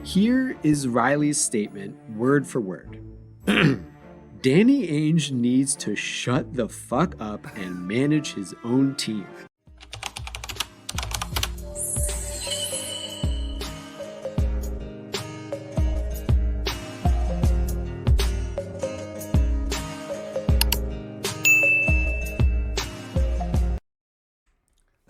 Here is Riley's statement, word for word. Danny Ainge needs to shut the fuck up and manage his own team.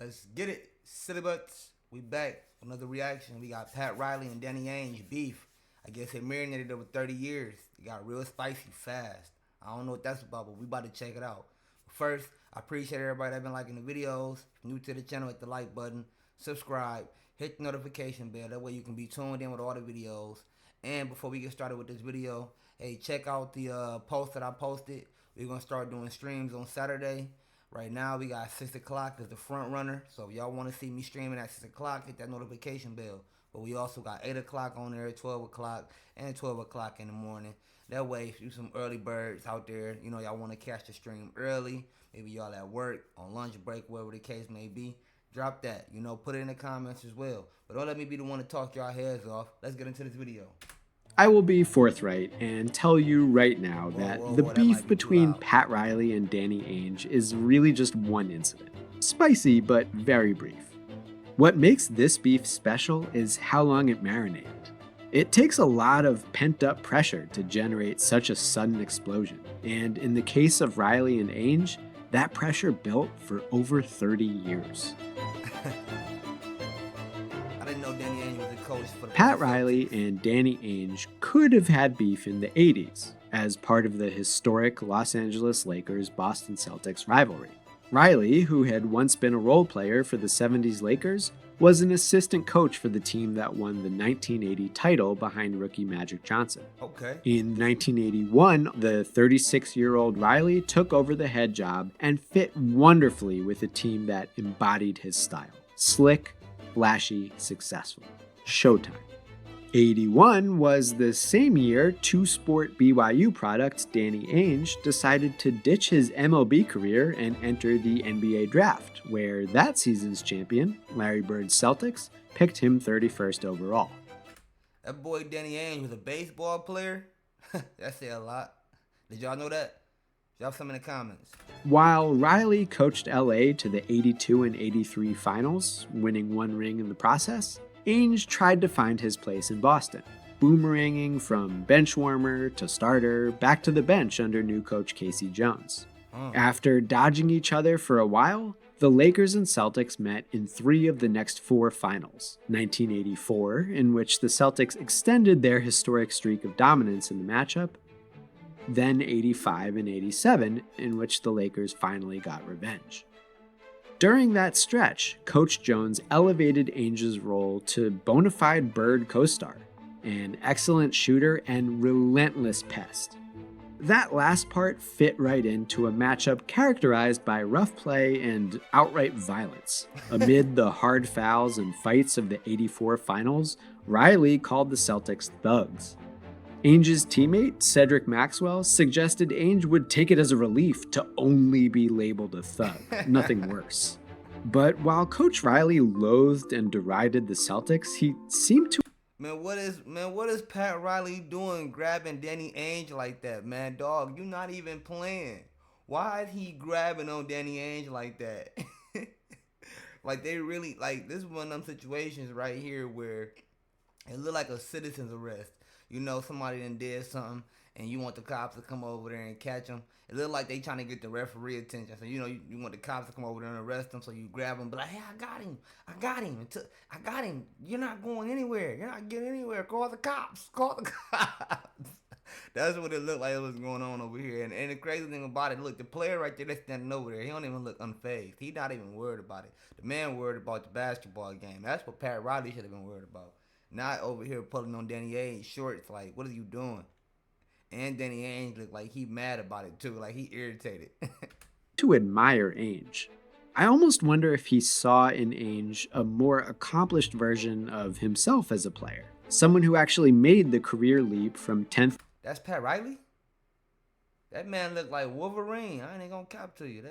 Let's get it, silly butts. We back. Another reaction. We got Pat Riley and Danny Ainge beef. I guess they marinated over 30 years. It got real spicy fast. I don't know what that's about, but we about to check it out. First, I appreciate everybody that been liking the videos. If you're new to the channel, hit the like button, subscribe, hit the notification bell. That way you can be tuned in with all the videos. And before we get started with this video, hey, check out the post that I posted. We're going to start doing streams on Saturday. Right now, we got 6 o'clock as the front runner. So if y'all want to see me streaming at 6 o'clock, hit that notification bell. But we also got 8 o'clock on there, 12 o'clock, and 12 o'clock in the morning. That way, if you some early birds out there, you know, y'all want to catch the stream early. Maybe y'all at work, on lunch break, whatever the case may be. Drop that. You know, put it in the comments as well. But don't let me be the one to talk y'all heads off. Let's get into this video. I will be forthright and tell you right now that the beef between Pat Riley and Danny Ainge is really just one incident. Spicy, but very brief. What makes this beef special is how long it marinated. It takes a lot of pent-up pressure to generate such a sudden explosion, and in the case of Riley and Ainge, that pressure built for over 30 years. Pat Riley and Danny Ainge could have had beef in the 80s as part of the historic Los Angeles Lakers-Boston Celtics rivalry. Riley, who had once been a role player for the 70s Lakers, was an assistant coach for the team that won the 1980 title behind rookie Magic Johnson. In 1981, the 36-year-old Riley took over the head job and fit wonderfully with a team that embodied his style. Slick, flashy, successful. Showtime. 81 was the same year two-sport BYU product Danny Ainge decided to ditch his MLB career and enter the NBA draft, where that season's champion, Larry Bird's Celtics, picked him 31st overall. That boy Danny Ainge was a baseball player? That said a lot. Did y'all know that? Drop some in the comments. While Riley coached LA to the 82 and 83 finals, winning one ring in the process, Ainge tried to find his place in Boston, boomeranging from bench warmer to starter back to the bench under new coach Casey Jones. After dodging each other for a while, the Lakers and Celtics met in 3 of the next 4 finals. 1984, in which the Celtics extended their historic streak of dominance in the matchup, then 85 and 87, in which the Lakers finally got revenge. During that stretch, Coach Jones elevated Ainge's role to bona fide Bird co-star, an excellent shooter and relentless pest. That last part fit right into a matchup characterized by rough play and outright violence. Amid the hard fouls and fights of the 84 finals, Riley called the Celtics thugs. Ainge's teammate, Cedric Maxwell, suggested Ainge would take it as a relief to only be labeled a thug, nothing worse. But while Coach Riley loathed and derided the Celtics, he seemed to... Man, what is Pat Riley doing grabbing Danny Ainge like that, man? Dog, you're not even playing. Why is he grabbing on Danny Ainge like that? Like, they really, like, this is one of them situations right here where it look like a citizen's arrest. You know, somebody done did something, and you want the cops to come over there and catch them. It look like they trying to get the referee attention. So, you know, you want the cops to come over there and arrest them, so you grab them, be like, hey, I got him. I got him. You're not going anywhere. You're not getting anywhere. Call the cops. Call the cops. That's what it looked like it was going on over here. And the crazy thing about it, look, the player right there that's standing over there, he don't even look unfazed. He not even worried about it. The man worried about the basketball game. That's what Pat Riley should have been worried about. Not over here pulling on Danny Ainge shorts. Like, what are you doing? And Danny Ainge looked like he mad about it too. Like, he irritated. To admire Ainge. I almost wonder if he saw in Ainge a more accomplished version of himself as a player. Someone who actually made the career leap from 10th... That's Pat Riley? That man looked like Wolverine. I ain't gonna cop to you.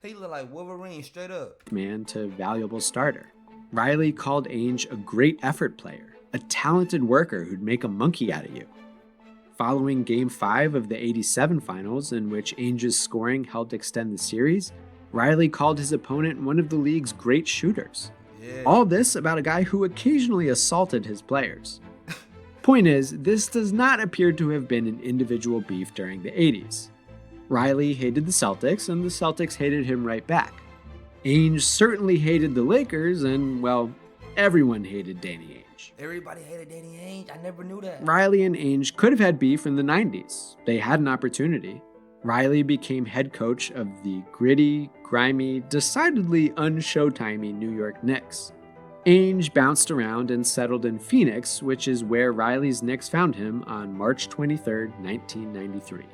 He looked like Wolverine straight up. ...man to valuable starter. Riley called Ainge a great effort player, a talented worker who'd make a monkey out of you. Following Game 5 of the '87 finals, in which Ainge's scoring helped extend the series, Riley called his opponent one of the league's great shooters. Yeah. All this about a guy who occasionally assaulted his players. Point is, this does not appear to have been an individual beef during the '80s. Riley hated the Celtics, and the Celtics hated him right back. Ainge certainly hated the Lakers, and, well, everyone hated Danny Ainge. Everybody hated Danny Ainge. I never knew that. Riley and Ainge could have had beef in the '90s. They had an opportunity. Riley became head coach of the gritty, grimy, decidedly un-Showtimey New York Knicks. Ainge bounced around and settled in Phoenix, which is where Riley's Knicks found him on March 23, 1993.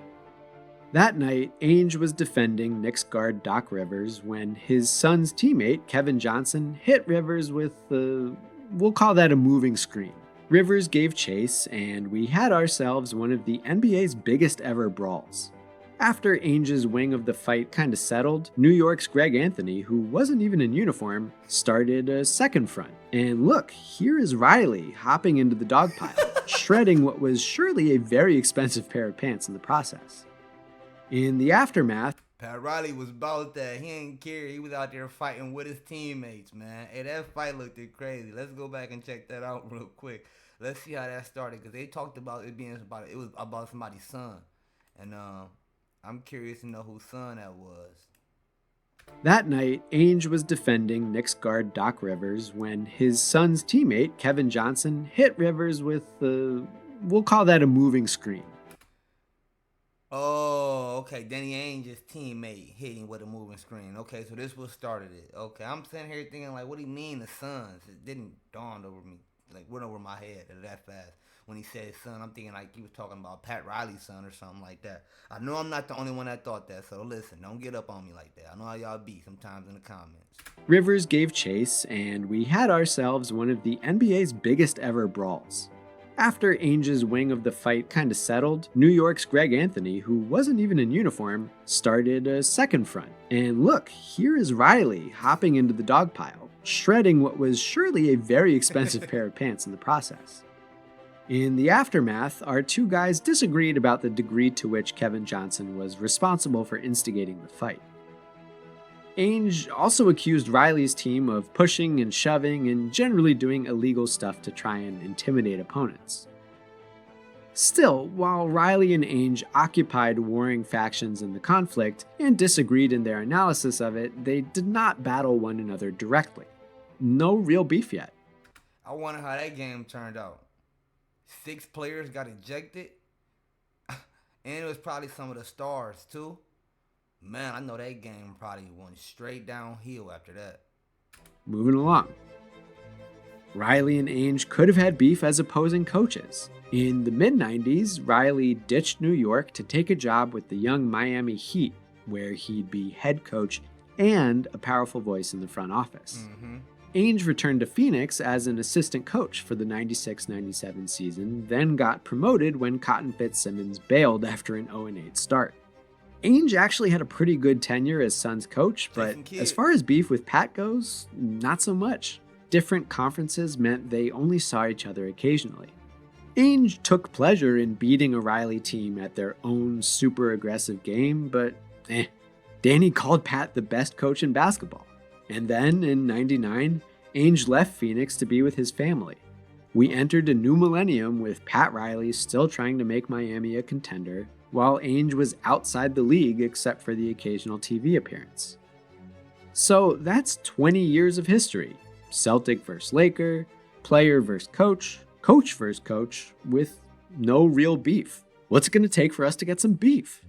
That night, Ainge was defending Knicks guard Doc Rivers when his son's teammate, Kevin Johnson, hit Rivers with we'll call that a moving screen. Rivers gave chase, and we had ourselves one of the NBA's biggest ever brawls. After Ainge's wing of the fight kinda settled, New York's Greg Anthony, who wasn't even in uniform, started a second front. And look, here is Riley hopping into the dog pile, shredding what was surely a very expensive pair of pants in the process. In the aftermath, Pat Riley was about that. He ain't care. He was out there fighting with his teammates, man. Hey, that fight looked crazy. Let's go back and check that out real quick. Let's see how that started, because they talked about it was about somebody's son. And I'm curious to know whose son that was. That night, Ainge was defending Knicks guard Doc Rivers when his son's teammate, Kevin Johnson, hit Rivers with we'll call that a moving screen. Oh, okay. Danny Ainge's teammate hitting with a moving screen. Okay, so this what started it. Okay, I'm sitting here thinking, like, what do you mean the sons? It didn't dawn over me, like, went over my head that fast. When he said son, I'm thinking like he was talking about Pat Riley's son or something like that. I know I'm not the only one that thought that, so listen, don't get up on me like that. I know how y'all be sometimes in the comments. Rivers gave chase, and we had ourselves one of the NBA's biggest ever brawls. After Ainge's wing of the fight kinda settled, New York's Greg Anthony, who wasn't even in uniform, started a second front. And look, here is Riley hopping into the dog pile, shredding what was surely a very expensive pair of pants in the process. In the aftermath, our two guys disagreed about the degree to which Kevin Johnson was responsible for instigating the fight. Ainge also accused Riley's team of pushing and shoving and generally doing illegal stuff to try and intimidate opponents. Still, while Riley and Ainge occupied warring factions in the conflict and disagreed in their analysis of it, they did not battle one another directly. No real beef yet. I wonder how that game turned out. 6 players got ejected, and it was probably some of the stars too. Man, I know that game probably went straight downhill after that. Moving along. Riley and Ainge could have had beef as opposing coaches. In the mid-90s, Riley ditched New York to take a job with the young Miami Heat, where he'd be head coach and a powerful voice in the front office. Ainge returned to Phoenix as an assistant coach for the 96-97 season, then got promoted when Cotton Fitzsimmons bailed after an 0-8 start. Ainge actually had a pretty good tenure as Suns coach, but as far as beef with Pat goes, not so much. Different conferences meant they only saw each other occasionally. Ainge took pleasure in beating a Riley team at their own super aggressive game, but Danny called Pat the best coach in basketball. And then, in '99, Ainge left Phoenix to be with his family. We entered a new millennium with Pat Riley still trying to make Miami a contender, while Ainge was outside the league except for the occasional TV appearance. So that's 20 years of history. Celtic versus Laker, player versus coach, coach versus coach, with no real beef. What's it going to take for us to get some beef?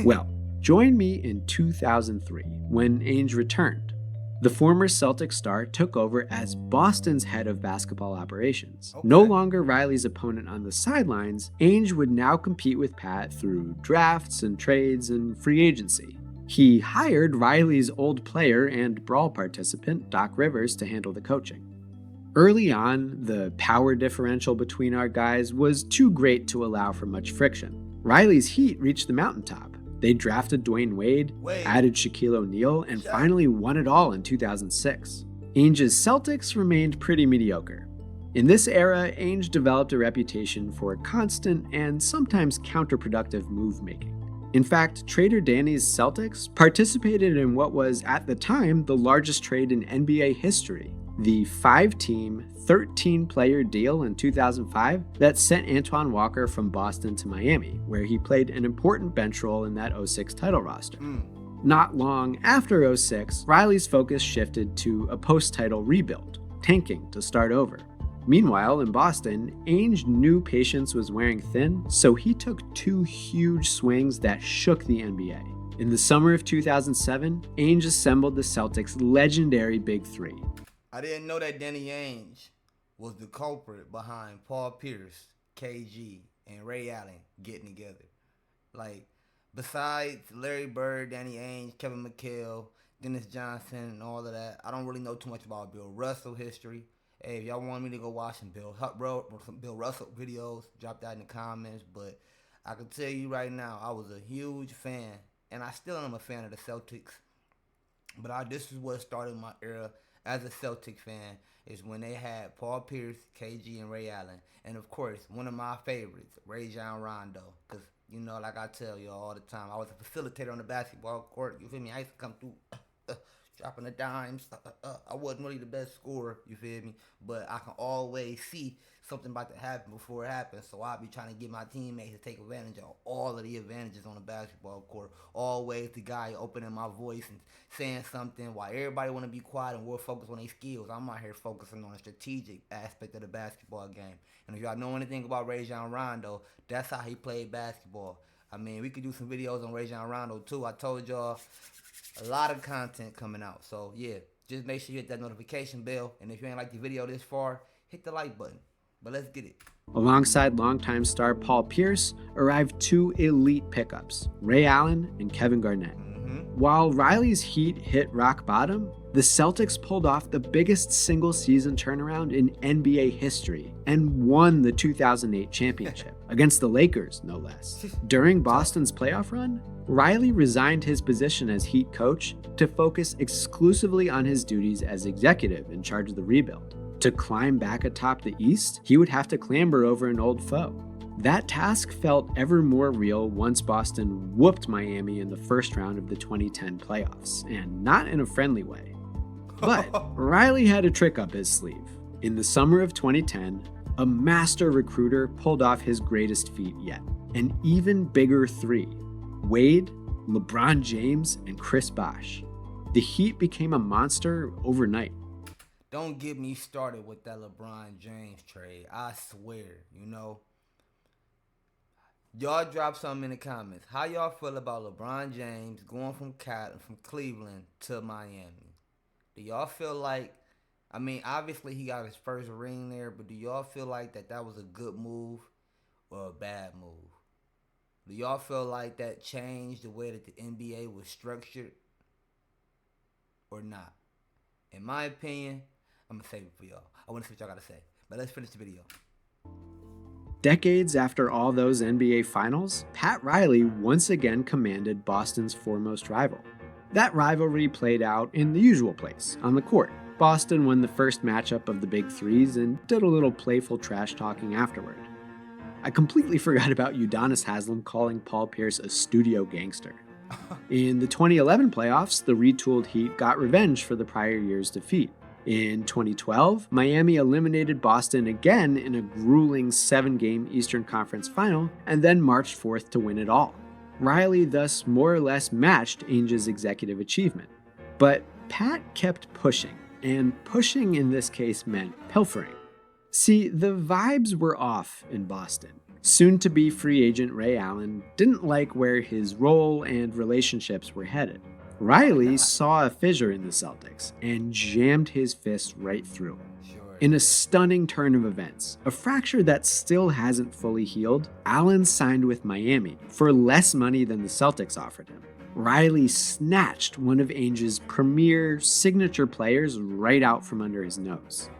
Well, join me in 2003 when Ainge returned. The former Celtic star took over as Boston's head of basketball operations. Okay. No longer Riley's opponent on the sidelines, Ainge would now compete with Pat through drafts and trades and free agency. He hired Riley's old player and brawl participant, Doc Rivers, to handle the coaching. Early on, the power differential between our guys was too great to allow for much friction. Riley's Heat reached the mountaintop. They drafted Dwayne Wade, added Shaquille O'Neal, and finally won it all in 2006. Ainge's Celtics remained pretty mediocre. In this era, Ainge developed a reputation for constant and sometimes counterproductive move-making. In fact, trader Danny's Celtics participated in what was, at the time, the largest trade in NBA history, the 5-team, 13-player deal in 2005 that sent Antoine Walker from Boston to Miami, where he played an important bench role in that '06 title roster. Not long after '06, Riley's focus shifted to a post-title rebuild, tanking to start over. Meanwhile, in Boston, Ainge knew patience was wearing thin, so he took 2 huge swings that shook the NBA. In the summer of 2007, Ainge assembled the Celtics' legendary Big Three. I didn't know that Danny Ainge was the culprit behind Paul Pierce, KG, and Ray Allen getting together. Like, besides Larry Bird, Danny Ainge, Kevin McHale, Dennis Johnson, and all of that, I don't really know too much about Bill Russell history. Hey, if y'all want me to go watch some Bill Russell videos, drop that in the comments. But I can tell you right now, I was a huge fan, and I still am a fan of the Celtics. But this is what started my era as a Celtic fan, is when they had Paul Pierce, KG, and Ray Allen. And of course, one of my favorites, Rajon Rondo. Because, you know, like I tell y'all all the time, I was a facilitator on the basketball court. You feel me? I used to come through dropping the dimes. I wasn't really the best scorer, you feel me? But I can always see something about to happen before it happens. So I'll be trying to get my teammates to take advantage of all of the advantages on the basketball court. Always the guy opening my voice and saying something while everybody want to be quiet and we're focused on their skills. I'm out here focusing on the strategic aspect of the basketball game. And if y'all know anything about Rajon Rondo, that's how he played basketball. I mean, we could do some videos on Rajon Rondo too. I told y'all, a lot of content coming out. So yeah, just make sure you hit that notification bell. And if you ain't like the video this far, hit the like button. But let's get it. Alongside longtime star Paul Pierce arrived 2 elite pickups, Ray Allen and Kevin Garnett. While Riley's Heat hit rock bottom, the Celtics pulled off the biggest single-season turnaround in NBA history and won the 2008 championship, against the Lakers, no less. During Boston's playoff run, Riley resigned his position as Heat coach to focus exclusively on his duties as executive in charge of the rebuild. To climb back atop the East, he would have to clamber over an old foe. That task felt ever more real once Boston whooped Miami in the first round of the 2010 playoffs, and not in a friendly way. But Riley had a trick up his sleeve. In the summer of 2010, a master recruiter pulled off his greatest feat yet, an even bigger 3. Wade, LeBron James, and Chris Bosh. The Heat became a monster overnight. Don't get me started with that LeBron James trade. I swear, you know. Y'all drop something in the comments. How y'all feel about LeBron James going from Cleveland to Miami? Do y'all feel like, I mean, obviously he got his first ring there, but do y'all feel like that was a good move or a bad move? Do y'all feel like that changed the way that the NBA was structured or not? In my opinion, I'm going to save it for y'all. I want to see what y'all got to say. But let's finish the video. Decades after all those NBA finals, Pat Riley once again commanded Boston's foremost rival. That rivalry played out in the usual place, on the court. Boston won the first matchup of the Big Threes and did a little playful trash talking afterward. I completely forgot about Udonis Haslem calling Paul Pierce a studio gangster. In the 2011 playoffs, the retooled Heat got revenge for the prior year's defeat. In 2012, Miami eliminated Boston again in a grueling 7-game Eastern Conference final and then marched forth to win it all. Riley thus more or less matched Ainge's executive achievement. But Pat kept pushing, and pushing in this case meant pilfering. See, the vibes were off in Boston. Soon-to-be free agent Ray Allen didn't like where his role and relationships were headed. Riley saw a fissure in the Celtics and jammed his fist right through. In a stunning turn of events, a fracture that still hasn't fully healed, Allen signed with Miami for less money than the Celtics offered him. Riley snatched one of Ainge's premier signature players right out from under his nose.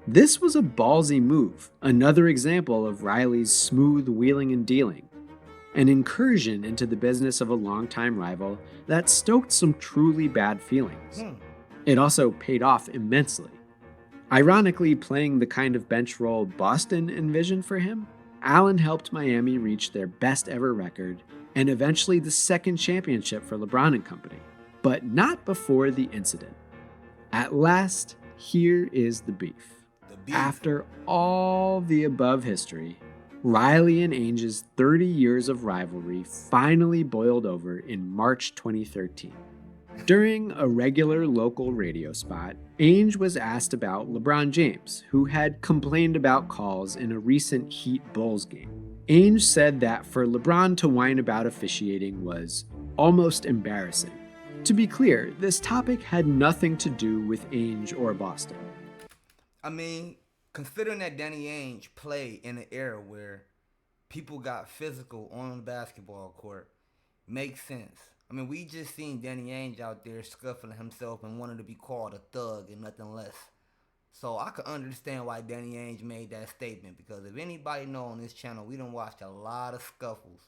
This was a ballsy move, another example of Riley's smooth wheeling and dealing. An incursion into the business of a longtime rival that stoked some truly bad feelings. It also paid off immensely. Ironically, playing the kind of bench role Boston envisioned for him, Allen helped Miami reach their best ever record and eventually the second championship for LeBron and company, but not before the incident. At last, here is the beef. After all the above history, Riley and Ainge's 30 years of rivalry finally boiled over in March 2013. During a regular local radio spot, Ainge was asked about LeBron James, who had complained about calls in a recent Heat Bulls game. Ainge said that for LeBron to whine about officiating was almost embarrassing. To be clear, this topic had nothing to do with Ainge or Boston. I mean, considering that Danny Ainge played in an era where people got physical on the basketball court, makes sense. I mean, we just seen Danny Ainge out there scuffling himself and wanted to be called a thug and nothing less. So I could understand why Danny Ainge made that statement, because if anybody know on this channel, we done watched a lot of scuffles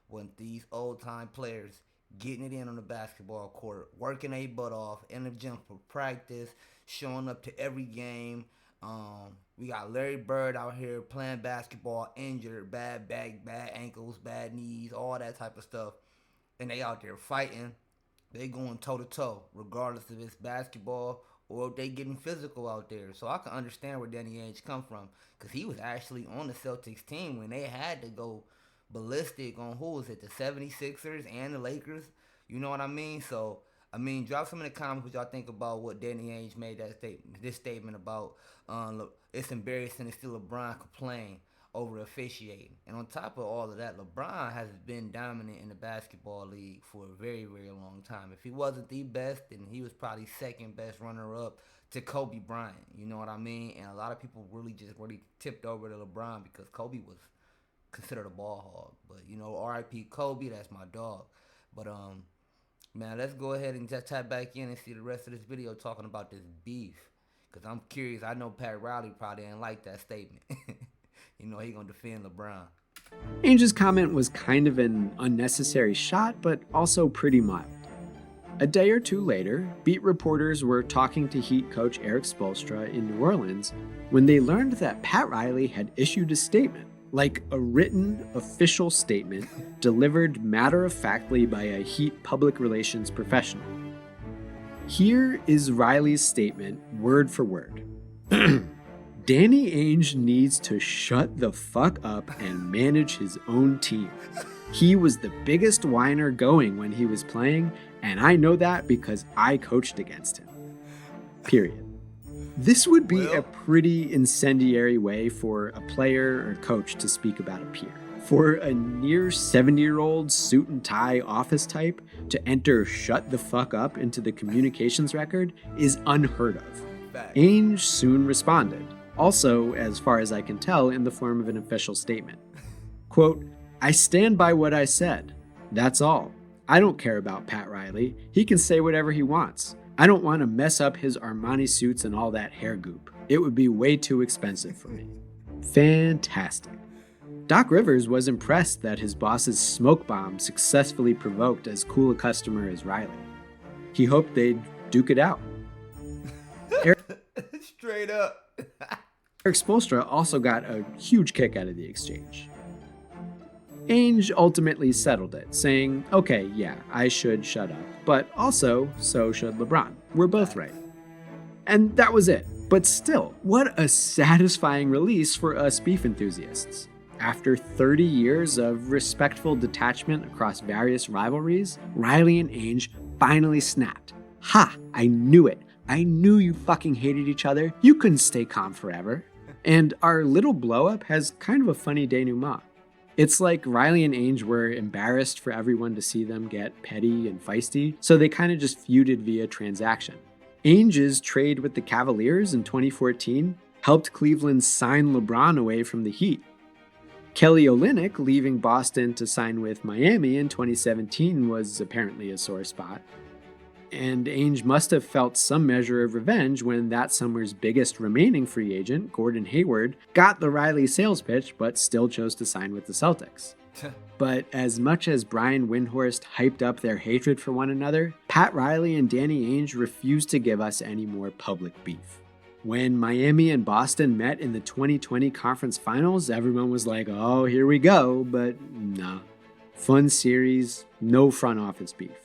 when these old time players getting it in on the basketball court, working their butt off in the gym for practice, showing up to every game. We got Larry Bird out here playing basketball, injured, bad back, bad ankles, bad knees, all that type of stuff. And they out there fighting. They going toe to toe, regardless if it's basketball or if they getting physical out there. So I can understand where Danny Ainge come from, because he was actually on the Celtics team when they had to go ballistic on who was it, the 76ers and the Lakers. You know what I mean? So I mean, drop some in the comments what y'all think about what Danny Ainge made this statement about. It's embarrassing to see LeBron complain over officiating. And on top of all of that, LeBron has been dominant in the basketball league for a very, very long time. If he wasn't the best, then he was probably second best runner-up to Kobe Bryant. You know what I mean? And a lot of people really tipped over to LeBron because Kobe was considered a ball hog. But, you know, R.I.P. Kobe, that's my dog. But, man, let's go ahead and just tap back in and see the rest of this video talking about this beef. Because I'm curious. I know Pat Riley probably didn't like that statement. You know, he going to defend LeBron. Ainge's comment was kind of an unnecessary shot, but also pretty mild. A day or two later, beat reporters were talking to Heat coach Erik Spoelstra in New Orleans when they learned that Pat Riley had issued a statement, like a written, official statement delivered matter-of-factly by a Heat public relations professional. Here is Riley's statement, word for word. Danny Ainge needs to shut the fuck up and manage his own team. He was the biggest whiner going when he was playing, and I know that because I coached against him. Period. This would be a pretty incendiary way for a player or coach to speak about a peer. For a near 70-year-old suit and tie office type to enter shut the fuck up into the communications record is unheard of. Ainge soon responded, also, as far as I can tell, in the form of an official statement. Quote, I stand by what I said. That's all. I don't care about Pat Riley. He can say whatever he wants. I don't want to mess up his Armani suits and all that hair goop. It would be way too expensive for me. Fantastic. Doc Rivers was impressed that his boss's smoke bomb successfully provoked as cool a customer as Riley. He hoped they'd duke it out. Straight up. Erik Spoelstra also got a huge kick out of the exchange. Ainge ultimately settled it, saying, okay, yeah, I should shut up, but also, so should LeBron. We're both right. And that was it. But still, what a satisfying release for us beef enthusiasts. After 30 years of respectful detachment across various rivalries, Riley and Ainge finally snapped. Ha! I knew it. I knew you fucking hated each other. You couldn't stay calm forever. And our little blow-up has kind of a funny denouement. It's like Riley and Ainge were embarrassed for everyone to see them get petty and feisty, so they kind of just feuded via transaction. Ainge's trade with the Cavaliers in 2014 helped Cleveland sign LeBron away from the Heat. Kelly Olynyk leaving Boston to sign with Miami in 2017 was apparently a sore spot. And Ainge must have felt some measure of revenge when that summer's biggest remaining free agent, Gordon Hayward, got the Riley sales pitch but still chose to sign with the Celtics. But as much as Brian Windhorst hyped up their hatred for one another, Pat Riley and Danny Ainge refused to give us any more public beef. When Miami and Boston met in the 2020 conference finals, everyone was like, oh, here we go, but nah. Fun series, no front office beef.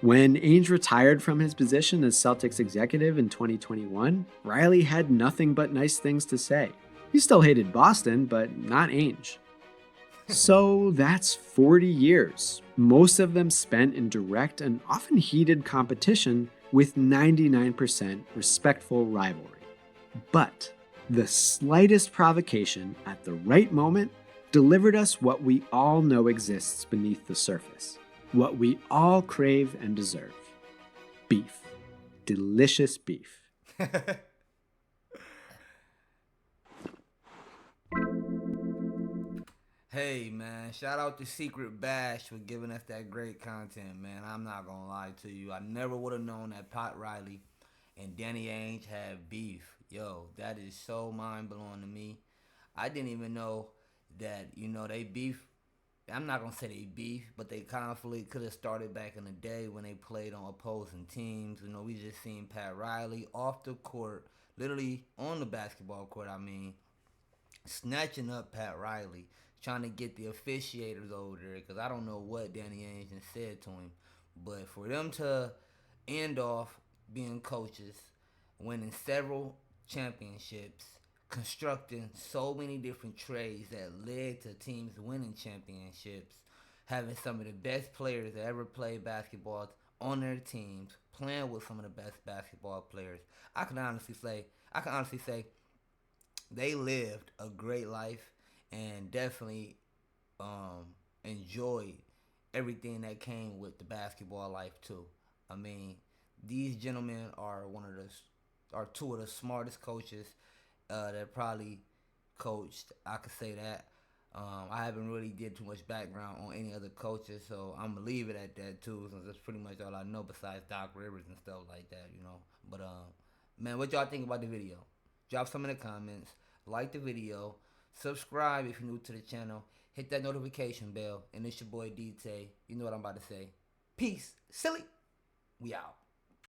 When Ainge retired from his position as Celtics executive in 2021, Riley had nothing but nice things to say. He still hated Boston, but not Ainge. So that's 40 years, most of them spent in direct and often heated competition with 99% respectful rivalry. But the slightest provocation at the right moment delivered us what we all know exists beneath the surface, what we all crave and deserve: beef. Delicious beef. Hey man, shout out to Secret Bash for giving us that great content, man. I'm not gonna lie to you. I never would have known that Pat Riley and Danny Ainge had beef. Yo, that is so mind blowing to me. I didn't even know that, they beef. I'm not gonna say they beef, but they conflict could have started back in the day when they played on opposing teams. We just seen Pat Riley off the court, literally on the basketball court, snatching up Pat Riley, trying to get the officiators over there, because I don't know what Danny Ainge said to him. But for them to end off being coaches, winning several championships, constructing so many different trades that led to teams winning championships, having some of the best players that ever played basketball on their teams, playing with some of the best basketball players. I can honestly say they lived a great life and definitely enjoyed everything that came with the basketball life too. I mean, these gentlemen are two of the smartest coaches that probably coached. I could say that. I haven't really did too much background on any other coaches, so I'm gonna leave it at that too. Since that's pretty much all I know besides Doc Rivers and stuff like that. But man, what y'all think about the video? Drop some in the comments. Like the video. Subscribe if you're new to the channel. Hit that notification bell. And it's your boy Dtae. You know what I'm about to say. Peace. Silly. We out.